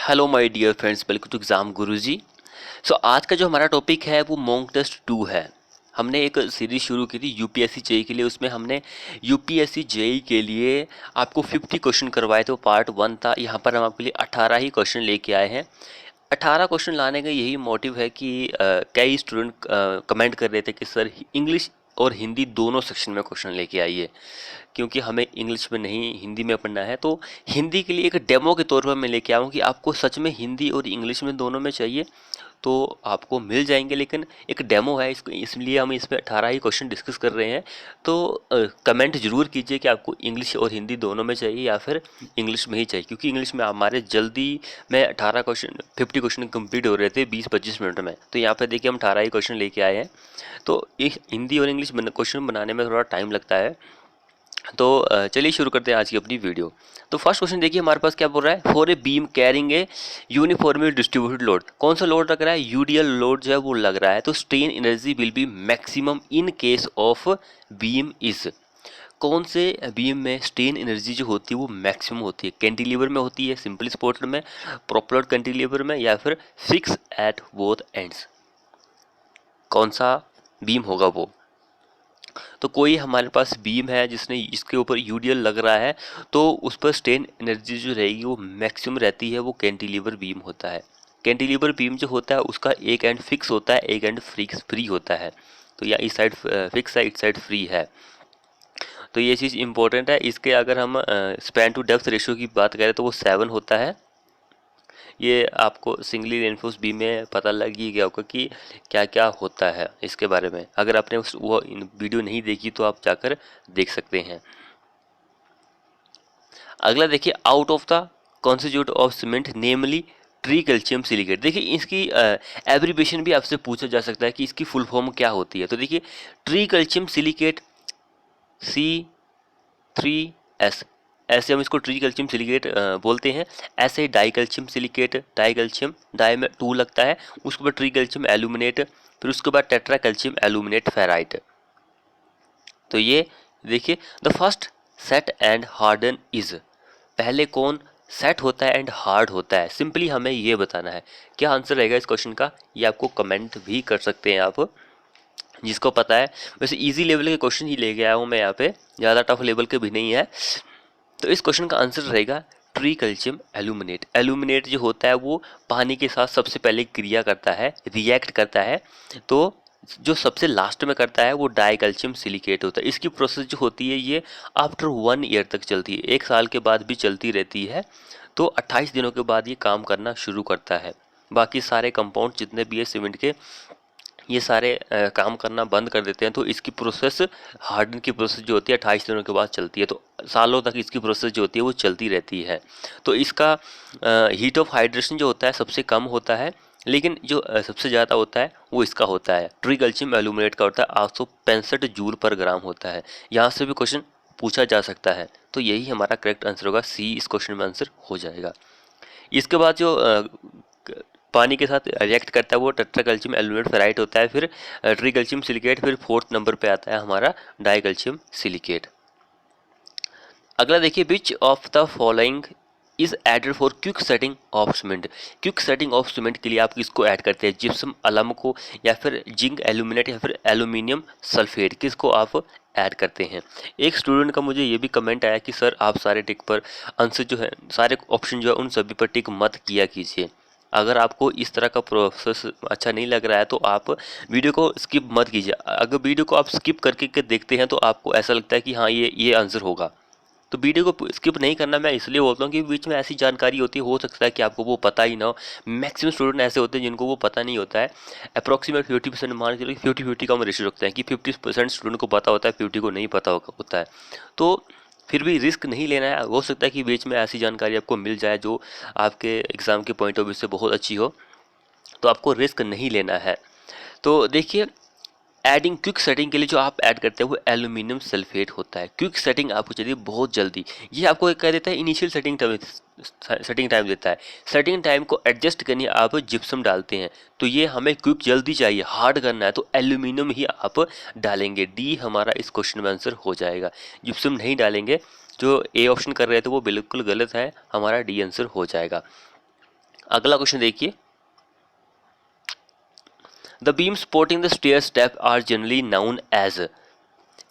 Hello my dear friends, welcome to exam Guruji. So आज का जो हमारा टॉपिक है वो मॉक टेस्ट 2 है। हमने एक सीरीज शुरू की थी यूपीएससी जेई के लिए। उसमें हमने यूपीएससी जेई के लिए आपको 50 क्वेश्चन करवाए थे, वो पार्ट 1 था। यहाँ पर हम आपके लिए 18 ही क्वेश्चन लेके आए हैं। 18 क्वेश्चन लाने का यही मोटिव है कि कई स्टूडेंट कमेंट कर रहे थे कि सर इंग्लिश और हिंदी दोनों सेक्शन में क्वेश्चन लेके आइए, क्योंकि हमें इंग्लिश में नहीं हिंदी में पढ़ना है। तो हिंदी के लिए एक डेमो के तौर पर मैं लेके आऊँ कि आपको सच में हिंदी और इंग्लिश में दोनों में चाहिए तो आपको मिल जाएंगे, लेकिन एक डेमो है इसको, इसलिए हम इसमें 18 ही क्वेश्चन डिस्कस कर रहे हैं। तो कमेंट जरूर कीजिए कि आपको इंग्लिश और हिंदी दोनों में चाहिए या फिर इंग्लिश में ही चाहिए, क्योंकि इंग्लिश में हमारे जल्दी में 18 क्वेश्चन 50 क्वेश्चन कंप्लीट हो रहे थे 20-25 मिनट में। तो यहाँ पे देखिए हम 18 ही क्वेश्चन लेके आए हैं। तो ये हिंदी और इंग्लिश क्वेश्चन बनाने में थोड़ा टाइम लगता है। तो चलिए शुरू करते हैं आज की अपनी वीडियो। तो फर्स्ट क्वेश्चन देखिए हमारे पास क्या बोल रहा है, for a beam carrying a uniformly distributed load. कौन सा लोड लग रहा है? यूडीएल लोड जो है वो लग रहा है। तो strain energy will be maximum in case of beam is. कौन से बीम में स्ट्रेन एनर्जी जो होती है वो मैक्सिमम होती है? कैंटिलीवर में होती है, सिंपली सपोर्टेड में, प्रोपेलर कैंटिलीवर में, या फिर फिक्स एट बोथ एंड्स? कौन सा बीम होगा वो? तो कोई हमारे पास बीम है जिसने इसके ऊपर यूडीएल लग रहा है, तो उस पर स्ट्रेन एनर्जी जो रहेगी वो मैक्सिमम रहती है, वो कैंटिलीवर बीम होता है। कैंटिलीवर बीम जो होता है उसका एक एंड फिक्स होता है, एक एंड फ्री होता है। तो या इस साइड फिक्स है, इस साइड फ्री है। तो ये चीज़ इंपॉर्टेंट है। इसके अगर हम स्पैन टू डेप्थ रेशियो की बात करें तो वो 7 होता है। ये आपको सिंगली रेनफोर्स बीम में पता लग ही गया होगा कि क्या क्या होता है इसके बारे में। अगर आपने वो वीडियो नहीं देखी तो आप जाकर देख सकते हैं। अगला देखिए, out of the constitute of cement namely tree calcium silicate. देखिए इसकी एब्रीविएशन भी आपसे पूछा जा सकता है कि इसकी फुल फॉर्म क्या होती है। तो देखिए ट्री कैल्शियम सिलिकेट C3S, ऐसे हम इसको ट्री कैल्शियम सिलिकेट बोलते हैं। ऐसे di calcium silicate, di calcium, di में 2 लगता है, उसके बाद ट्री कैल्शियम एल्यूमिनेट, फिर उसके बाद टेट्रा कैल्शियम एल्यूमिनेट फेराइट। तो ये देखिए, the first set and harden is, पहले कौन सेट होता है एंड हार्ड होता है? सिंपली हमें ये बताना है। क्या आंसर रहेगा इस क्वेश्चन का, ये आपको कमेंट भी कर सकते हैं आप, जिसको पता है। वैसे इजी लेवल के क्वेश्चन ही ले गया हूँ मैं यहाँ पे, ज़्यादा टफ लेवल के भी नहीं है। तो इस क्वेश्चन का आंसर रहेगा ट्री कैल्शियम एल्यूमिनेट। एल्यूमिनेट जो होता है वो पानी के साथ सबसे पहले क्रिया करता है, रिएक्ट करता है। तो जो सबसे लास्ट में करता है वो डाई कैल्शियम सिलिकेट होता है। इसकी प्रोसेस जो होती है ये आफ्टर 1 ईयर तक चलती है, 1 साल के बाद भी चलती रहती है। तो 28 दिनों के बाद ये काम करना शुरू करता है। बाकी सारे कंपाउंड जितने भी है सीमेंट के, ये सारे काम करना बंद कर देते हैं। तो इसकी प्रोसेस, हार्डन की प्रोसेस जो होती है 28 दिनों के बाद चलती है। तो सालों तक इसकी प्रोसेस जो होती है वो चलती रहती है। तो इसका हीट ऑफ हाइड्रेशन जो होता है सबसे कम होता है, लेकिन जो सबसे ज़्यादा होता है वो इसका होता है, ट्री कैल्शियम एल्यूमिनेट का होता है, 865 जूल पर ग्राम होता है। यहाँ से भी क्वेश्चन पूछा जा सकता है। तो यही हमारा करेक्ट आंसर होगा, सी इस क्वेश्चन में आंसर हो जाएगा। इसके बाद जो पानी के साथ रिएक्ट करता है वो टेट्रा कैल्शियम एल्यूमिनेट फेराइट होता है, फिर ट्री कैल्शियम सिलिकेट, फिर 4th नंबर पे आता है हमारा डाई कैल्शियम सिलिकेट। अगला देखिए, which of the following is added for quick setting of cement. Quick setting of cement के लिए आप किसको ऐड करते हैं? जिप्सम अलम को, या फिर जिंक एल्यूमिनेट, या फिर एल्यूमिनियम सल्फेट, किसको आप ऐड करते हैं? एक स्टूडेंट का मुझे ये भी कमेंट आया कि सर आप सारे टिक पर आंसर जो है, सारे ऑप्शन जो है उन सभी पर टिक मत किया कीजिए। अगर आपको इस तरह का प्रोसेस अच्छा नहीं लग रहा है तो आप वीडियो को स्किप मत कीजिए। अगर वीडियो को आप स्किप करके के देखते हैं तो आपको ऐसा लगता है कि हाँ ये आंसर होगा। तो वीडियो को स्किप नहीं करना, मैं इसलिए बोलता हूँ कि बीच में ऐसी जानकारी होती है, हो सकता है कि आपको वो पता ही ना हो। मैक्सिमम स्टूडेंट ऐसे होते हैं जिनको वो पता नहीं होता है। अप्रॉक्सीमेट 50% मान के चलो, 50-50 का हम रेशियो रखते हैं कि 50% स्टूडेंट को पता होता है, 50 को नहीं पता होता है। तो फिर भी रिस्क नहीं लेना है। हो सकता है कि बीच में ऐसी जानकारी आपको मिल जाए जो आपके एग्ज़ाम के पॉइंट ऑफ व्यू से बहुत अच्छी हो, तो आपको रिस्क नहीं लेना है। तो देखिए, एडिंग क्विक सेटिंग के लिए जो आप ऐड करते हैं वो एल्यूमिनियम सल्फेट होता है। क्विक सेटिंग आपको चाहिए बहुत जल्दी। ये आपको एक कह देता है इनिशियल सेटिंग टाइम देता है। सेटिंग टाइम को एडजस्ट करनी आप जिप्सम डालते हैं। तो ये हमें क्विक जल्दी चाहिए, हार्ड करना है, तो एल्यूमिनियम ही आप डालेंगे। डी हमारा इस क्वेश्चन में आंसर हो जाएगा। जिप्सम नहीं डालेंगे। जो ए ऑप्शन कर रहे थे वो बिल्कुल गलत है, हमारा डी आंसर हो जाएगा। अगला क्वेश्चन देखिए, the beam supporting the stair step are generally known as.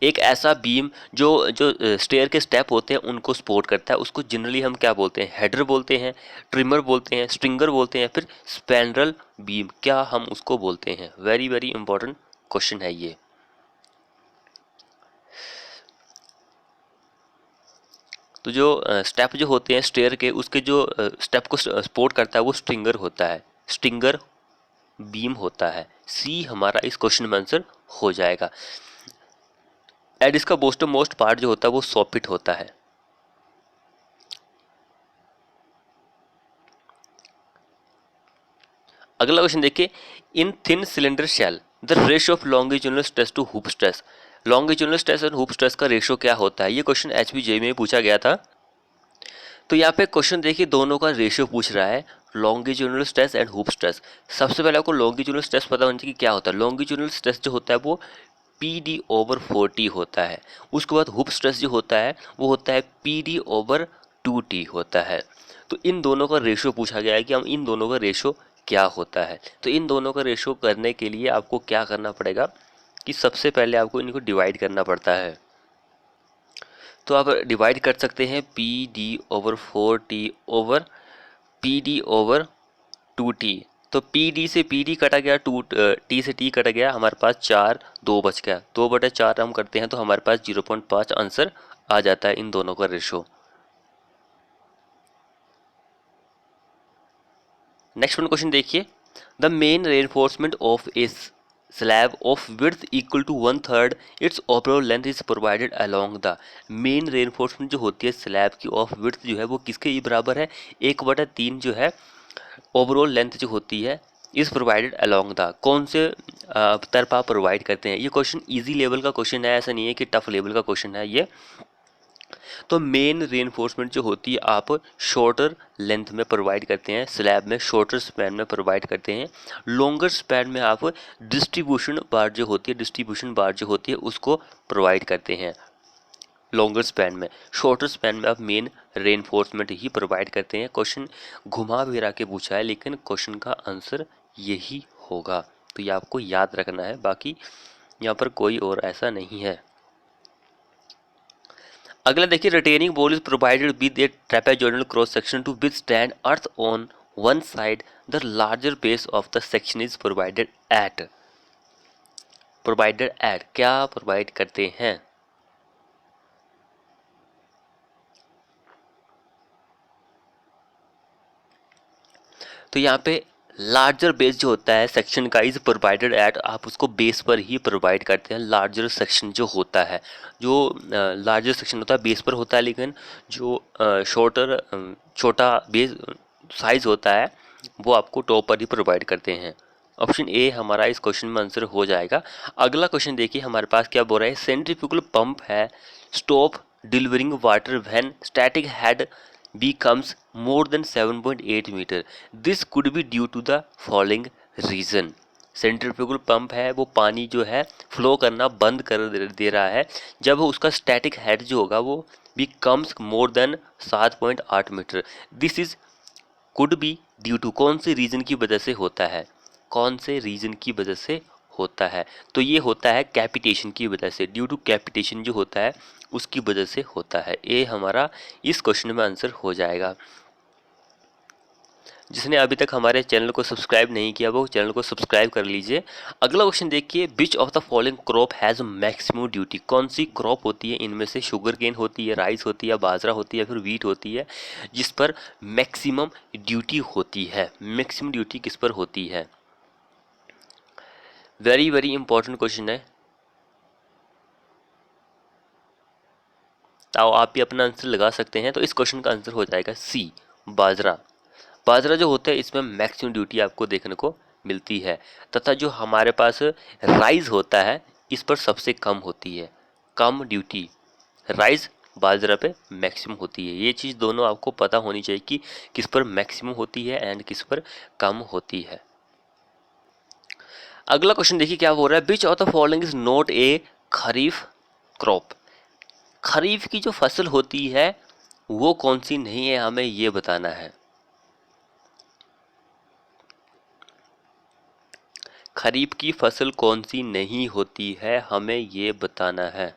एक ऐसा बीम जो जो स्टेयर के स्टेप होते हैं उनको सपोर्ट करता है, उसको जनरली हम क्या बोलते हैं? हेडर बोलते हैं, ट्रिमर बोलते हैं, स्ट्रिंगर बोलते हैं, फिर स्पैंड्रल बीम, क्या हम उसको बोलते हैं? वेरी वेरी इंपॉर्टेंट क्वेश्चन है ये। तो जो स्टेप जो होते हैं स्टेयर के, उसके जो स्टेप को सपोर्ट करता है वो स्ट्रिंगर होता है, स्ट्रिंगर बीम होता है। सी हमारा इस क्वेश्चन में आंसर हो जाएगा। एंड इसका मोस्ट पार्ट जो होता है वो सॉपिट होता है। अगला क्वेश्चन देखिए, in thin cylinder shell the ratio of longitudinal stress to hoop stress. Longitudinal stress और हुप स्ट्रेस का रेशियो क्या होता है? ये क्वेश्चन एचपीजे में पूछा गया था। तो यहाँ पे क्वेश्चन देखिए दोनों का रेशियो पूछ रहा है, longitudinal stress and hoop stress. सबसे पहले आपको लॉन्गिट्यूडिनल स्ट्रेस पता होना चाहिए कि क्या होता है। लॉन्गिट्यूडिनल स्ट्रेस जो होता है वो PD/40 होता है। उसके बाद हुप स्ट्रेस जो होता है वो होता है PD/2T होता है। तो इन दोनों का रेशियो पूछा गया है कि हम इन दोनों का रेशियो क्या होता है। तो इन दोनों का रेशियो करने के लिए आपको क्या करना पड़ेगा कि सबसे पहले आपको इनको डिवाइड करना पड़ता है। तो आप डिवाइड कर सकते हैं PD/4T ओवर PD/2T। तो PD से PD कटा गया, T से T कटा गया, हमारे पास 4, 2 बच गया। 2/4 हम करते हैं तो हमारे पास 0.5 आंसर आ जाता है इन दोनों का रेशो। नेक्स्ट वन क्वेश्चन देखिए, the main reinforcement of a slab of width equal to 1/3 its overall length is provided along the. Main reinforcement जो होती है स्लैब की ऑफ विड्थ जो है वो किसके बराबर है? 1/3 जो है ओवरऑल लेंथ जो होती है इज प्रोवाइडेड अलोंग द। कौन से तरफ आप प्रोवाइड करते हैं? ये क्वेश्चन इजी लेवल का क्वेश्चन है, ऐसा नहीं है कि टफ लेवल का क्वेश्चन है ये। तो मेन रेनफोर्समेंट जो होती है आप शॉर्टर लेंथ में प्रोवाइड करते हैं, स्लैब में शॉर्टर स्पैन में प्रोवाइड करते हैं। लॉन्गर स्पैन में आप डिस्ट्रीब्यूशन बार जो होती है उसको प्रोवाइड करते हैं लॉन्गर स्पैन में। शॉर्टर स्पैन में आप मेन रेनफोर्समेंट ही प्रोवाइड करते हैं। क्वेश्चन घुमा फिरा के पूछा है लेकिन क्वेश्चन का आंसर यही होगा, तो ये आपको याद रखना है, बाकी यहाँ पर कोई और ऐसा नहीं है। अगला देखिए, retaining wall is provided with A trapezoidal cross section two withstand earth on one side, the larger base of the section is provided eight. क्या प्रोवाइड करते हैं? तो यहाँ पे लार्जर बेस जो होता है सेक्शन का इज प्रोवाइडेड एट, आप उसको बेस पर ही प्रोवाइड करते हैं। लार्जर सेक्शन जो होता है, जो लार्जर सेक्शन होता है बेस पर होता है, लेकिन जो छोटा बेस साइज होता है वो आपको टॉप पर ही प्रोवाइड करते हैं। ऑप्शन ए हमारा इस क्वेश्चन में आंसर हो जाएगा। अगला क्वेश्चन देखिए हमारे पास क्या बोल रहा है, सेंट्रीफ्यूगल पंप है stop delivering water when static head becomes more than 7.8 metre, this could be due to the following reason. Centrifugal pump है वो पानी जो है फ्लो करना बंद कर दे रहा है जब उसका स्टैटिक हेड जो होगा वो becomes more than 7.8 metre. This is could be due to, कौन से रीजन की वजह से होता है? कौन से रीजन की वजह से होता है? तो ये होता है कैपिटेशन की वजह से, ड्यू टू कैपिटेशन जो होता है उसकी वजह से होता है। ए हमारा इस क्वेश्चन में आंसर हो जाएगा। जिसने अभी तक हमारे चैनल को सब्सक्राइब नहीं किया वो चैनल को सब्सक्राइब कर लीजिए। अगला क्वेश्चन देखिए, which of the following crop has maximum duty. कौन सी क्रॉप होती है इनमें से? शुगर केन होती है, राइस होती है, बाजरा होती है, फिर वीट होती है जिस पर मैक्सिमम ड्यूटी होती है? मैक्सिमम ड्यूटी किस पर होती है? वेरी वेरी इंपॉर्टेंट क्वेश्चन है, तो आप भी अपना आंसर लगा सकते हैं। तो इस क्वेश्चन का आंसर हो जाएगा सी, बाजरा। बाजरा जो होता है इसमें मैक्सिमम ड्यूटी आपको देखने को मिलती है, तथा जो हमारे पास राइस होता है इस पर सबसे कम होती है, कम ड्यूटी राइस बाजरा पे मैक्सिमम होती है। ये चीज़ दोनों आपको पता होनी चाहिए कि किस पर मैक्सिमम होती है एंड किस पर कम होती है। अगला क्वेश्चन देखिए क्या हो रहा है, which of the following is not a kharif crop. Kharif की जो फसल होती है वो कौन सी नहीं है, हमें ये बताना है। खरीफ की फसल कौन सी नहीं होती है, हमें ये बताना है।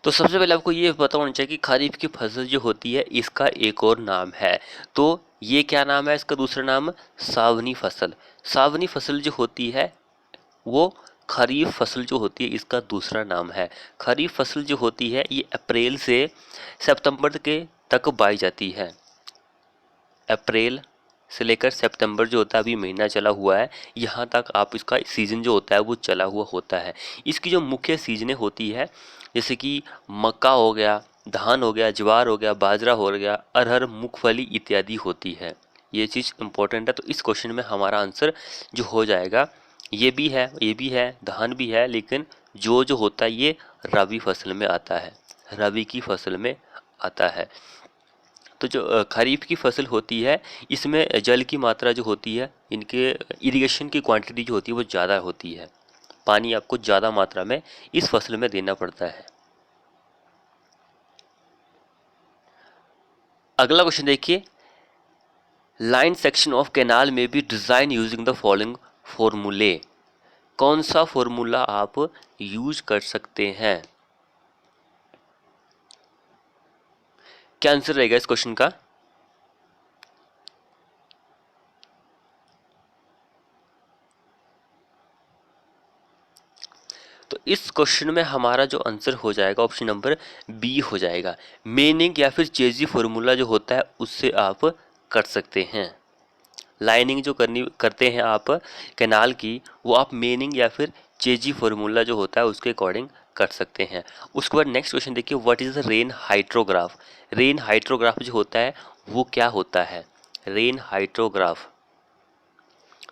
तो सबसे पहले आपको ये पता होना चाहिए कि खरीफ की फसल जो होती है इसका एक और नाम है। तो ये क्या नाम है इसका दूसरा नाम? सावनी फसल। सावनी फसल जो होती है वो खरीफ फसल जो होती है इसका दूसरा नाम है। खरीफ फसल जो होती है ये अप्रैल से सितंबर के तक बोई जाती है। अप्रैल से लेकर सितंबर जो होता है, अभी महीना चला हुआ है, यहाँ तक आप इसका सीज़न जो होता है वो चला हुआ होता है। इसकी जो मुख्य सीजनें होती है जैसे कि मक्का हो गया, धान हो गया, ज्वार हो गया, बाजरा हो गया, अरहर, मूंगफली इत्यादि होती है। ये चीज़ इंपॉर्टेंट है। तो इस क्वेश्चन में हमारा आंसर जो हो जाएगा ये भी है, ये भी है, धान भी है, लेकिन जो होता है ये रबी फसल में आता है, रबी की फसल में आता है। तो जो खरीफ की फसल होती है इसमें जल की मात्रा जो होती है, इनके इरिगेशन की क्वांटिटी जो होती है वो ज़्यादा होती है। पानी आपको ज़्यादा मात्रा में इस फसल में देना पड़ता है। अगला क्वेश्चन देखिए, लाइन सेक्शन ऑफ कैनाल में be design using the following formulae. कौन सा फॉर्मूला आप यूज कर सकते हैं? क्या आंसर रहेगा इस क्वेश्चन का? तो इस क्वेश्चन में हमारा जो आंसर हो जाएगा ऑप्शन नंबर बी हो जाएगा। मेनिंग या फिर चेजी फॉर्मूला जो होता है उससे आप कर सकते हैं। लाइनिंग जो करते हैं आप कैनाल की, वो आप मेनिंग या फिर चेजी फॉर्मूला जो होता है उसके अकॉर्डिंग कर सकते हैं। उसके बाद नेक्स्ट क्वेश्चन देखिए, what is the rain hydrograph. Rain hydrograph जो होता है वो क्या होता है? रेन हाइड्रोग्राफ,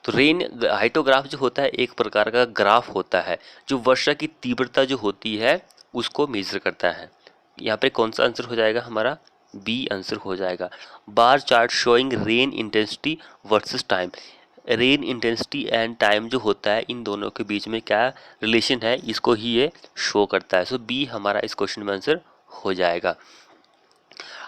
तो रेन हाइड्रोग्राफ जो होता है एक प्रकार का ग्राफ होता है जो वर्षा की तीव्रता जो होती है उसको मेजर करता है। यहाँ पे कौन सा आंसर हो जाएगा हमारा? बी आंसर हो जाएगा। Bar chart showing rain intensity versus time. Rain intensity and time जो होता है इन दोनों के बीच में क्या रिलेशन है इसको ही ये शो करता है। सो बी हमारा इस क्वेश्चन में आंसर हो जाएगा।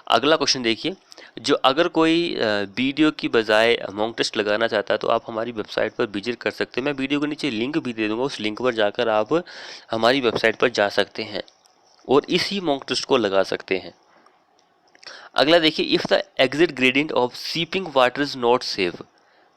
अगला क्वेश्चन देखिए, जो अगर कोई वीडियो की बजाय मॉक टेस्ट लगाना चाहता है तो आप हमारी वेबसाइट पर विजिट कर सकते हैं। मैं वीडियो के नीचे लिंक भी दे दूंगा, उस लिंक पर जाकर आप हमारी वेबसाइट पर जा सकते हैं और इसी मॉक टेस्ट को लगा सकते हैं। अगला देखिए, if the exit gradient of seeping water is not safe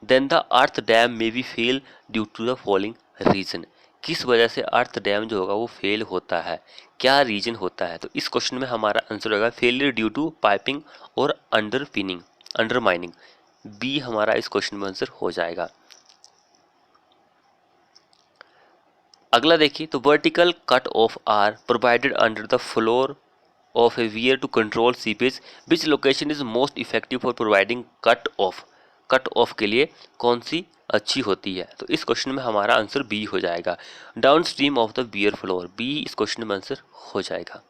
then the earth dam may be fail due to the following reason. किस वजह से अर्थ डैम जो होगा वो फेल होता है, क्या रीजन होता है? तो इस क्वेश्चन में हमारा आंसर होगा फेलियर ड्यू टू पाइपिंग और अंडरपिनिंग, अंडरमाइनिंग। बी हमारा इस क्वेश्चन में आंसर हो जाएगा। अगला देखिए, तो vertical cut off are provided under the floor of a weir to control seepage, which location is most effective for providing cut off। Cut off के लिए कौन सी अच्छी होती है? तो इस क्वेश्चन में हमारा आंसर बी हो जाएगा। Downstream of the weir floor, B इस क्वेश्चन में आंसर हो जाएगा।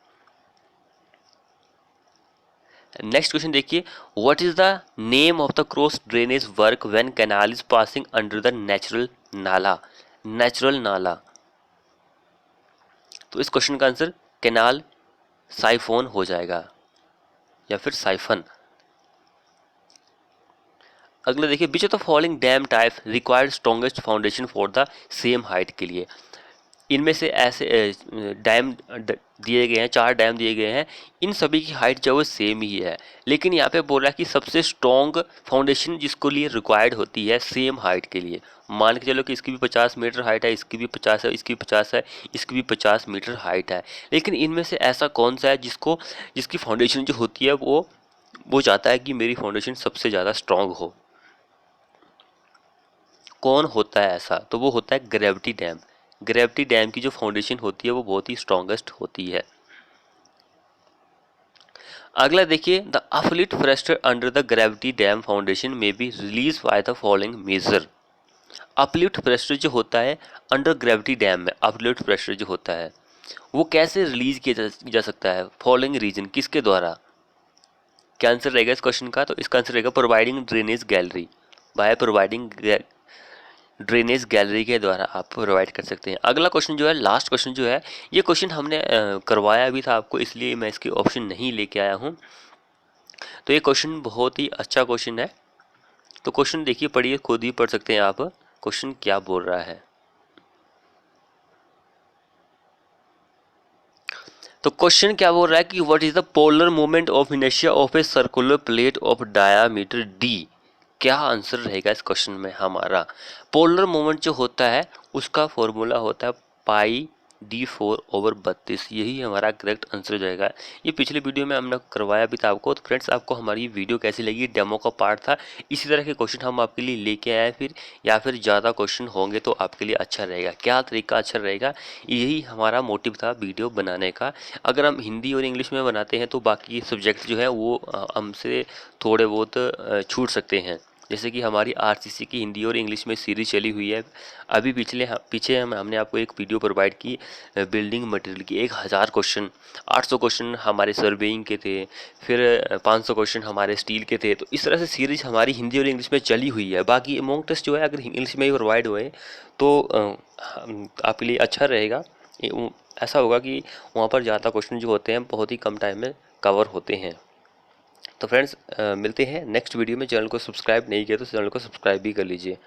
नेक्स्ट क्वेश्चन देखिए, what is the name of the cross drainage work when canal is passing under the natural nala. Natural nala, तो इस क्वेश्चन का आंसर कैनाल साइफोन हो जाएगा या फिर साइफन। अगला देखिए, which of the following dam type required strongest foundation for the same height के लिए। इनमें से ऐसे डैम दिए गए हैं, 4 डैम दिए गए हैं, इन सभी की हाइट जो है सेम ही है, लेकिन यहाँ पे बोला कि सबसे स्ट्रॉन्ग फाउंडेशन जिसको लिए रिक्वायर्ड होती है सेम हाइट के लिए। मान के चलो कि इसकी भी 50 मीटर हाइट है, इसकी भी 50 है, इसकी भी 50 है, इसकी भी 50 मीटर हाइट है, लेकिन इनमें से ऐसा कौन सा है जिसकी फाउंडेशन जो होती है वो चाहता है कि मेरी फाउंडेशन सबसे ज़्यादा स्ट्रॉन्ग हो। कौन होता है ऐसा? तो वो होता है ग्रेविटी डैम। ग्रेविटी डैम की जो फाउंडेशन होती है वो बहुत ही स्ट्रॉन्गेस्ट होती है। अगला देखिए, the uplift pressure under the gravity dam foundation में be released by the following measure. Uplift pressure जो होता है अंडर ग्रेविटी डैम में, अपलिफ्ट प्रेशर जो होता है वो कैसे रिलीज किया जा सकता है? फॉलोइंग रीजन किसके द्वारा? क्या आंसर रहेगा इस क्वेश्चन का? तो इसका आंसर रहेगा providing drainage gallery, by providing drainage gallery के द्वारा आप प्रोवाइड कर सकते हैं। अगला क्वेश्चन जो है, लास्ट क्वेश्चन जो है, ये क्वेश्चन हमने करवाया भी था आपको, इसलिए मैं इसकी ऑप्शन नहीं लेके आया हूँ। तो ये क्वेश्चन बहुत ही अच्छा क्वेश्चन है। तो क्वेश्चन देखिए, पढ़िए, खुद ही पढ़ सकते हैं आप क्वेश्चन क्या बोल रहा है। तो क्वेश्चन क्या बोल रहा है कि what is the polar moment of inertia of a circular plate of diameter D. क्या आंसर रहेगा इस क्वेश्चन में हमारा। पोलर मोमेंट जो होता है उसका फॉर्मूला होता है पाई d4/32। यही हमारा करेक्ट आंसर जाएगा। ये पिछले वीडियो में हमने करवाया भी था आपको। तो फ्रेंड्स, आपको हमारी वीडियो कैसी लगी, डेमो का पार्ट था। इसी तरह के क्वेश्चन हम आपके लिए लेके आए फिर, या फिर ज़्यादा क्वेश्चन होंगे तो आपके लिए अच्छा रहेगा। क्या तरीका अच्छा रहेगा, यही हमारा मोटिव था वीडियो बनाने का। अगर हम हिंदी और इंग्लिश में बनाते हैं तो बाकी सब्जेक्ट जो है वो हमसे थोड़े बहुत छूट सकते हैं। जैसे कि हमारी आरसीसी की हिंदी और इंग्लिश में सीरीज चली हुई है। अभी पीछे हमने आपको एक वीडियो प्रोवाइड की बिल्डिंग मटेरियल की, 1000 क्वेश्चन, 800 क्वेश्चन हमारे सर्वेइंग के थे, फिर 500 क्वेश्चन हमारे स्टील के थे। तो इस तरह से सीरीज हमारी हिंदी और इंग्लिश में चली हुई है। बाकी मॉक टेस्ट जो है अगर इंग्लिश में ही प्रोवाइड हुए तो आपके लिए अच्छा रहेगा। ऐसा होगा कि वहाँ पर ज़्यादा क्वेश्चन जो होते हैं बहुत ही कम टाइम में कवर होते हैं। तो फ्रेंड्स, मिलते हैं नेक्स्ट वीडियो में। चैनल को सब्सक्राइब नहीं किया तो चैनल को सब्सक्राइब भी कर लीजिए।